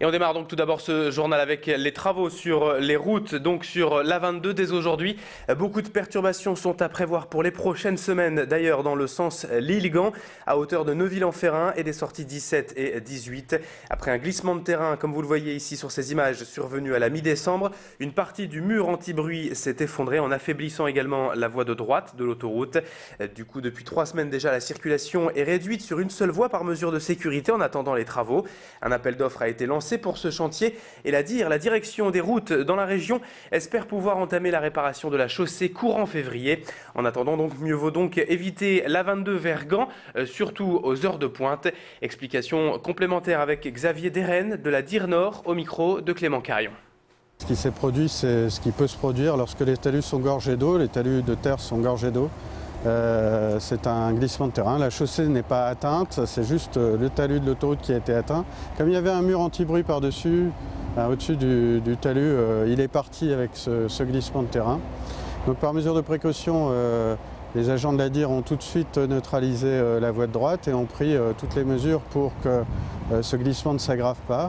Et on démarre donc tout d'abord ce journal avec les travaux sur les routes, donc sur l'A22 dès aujourd'hui. Beaucoup de perturbations sont à prévoir pour les prochaines semaines, d'ailleurs dans le sens Lille-Gand, à hauteur de Neuville-en-Ferrain et des sorties 17 et 18. Après un glissement de terrain, comme vous le voyez ici sur ces images, survenu à la mi-décembre, une partie du mur anti-bruit s'est effondrée en affaiblissant également la voie de droite de l'autoroute. Du coup, depuis 3 semaines déjà, la circulation est réduite sur une seule voie par mesure de sécurité en attendant les travaux. Un appel d'offres a été lancé pour ce chantier et la direction des routes dans la région espère pouvoir entamer la réparation de la chaussée courant février. En attendant, donc, mieux vaut donc éviter l'A22 vers Gand, surtout aux heures de pointe. Explication complémentaire avec Xavier Deren de la DIR Nord au micro de Clément Carion. Ce qui s'est produit, c'est ce qui peut se produire lorsque les talus sont gorgés d'eau, les talus de terre sont gorgés d'eau. C'est un glissement de terrain. La chaussée n'est pas atteinte, c'est juste le talus de l'autoroute qui a été atteint. Comme il y avait un mur anti-bruit par-dessus, au-dessus du talus, il est parti avec ce glissement de terrain. Donc par mesure de précaution, les agents de la DIR ont tout de suite neutralisé la voie de droite et ont pris toutes les mesures pour que ce glissement ne s'aggrave pas.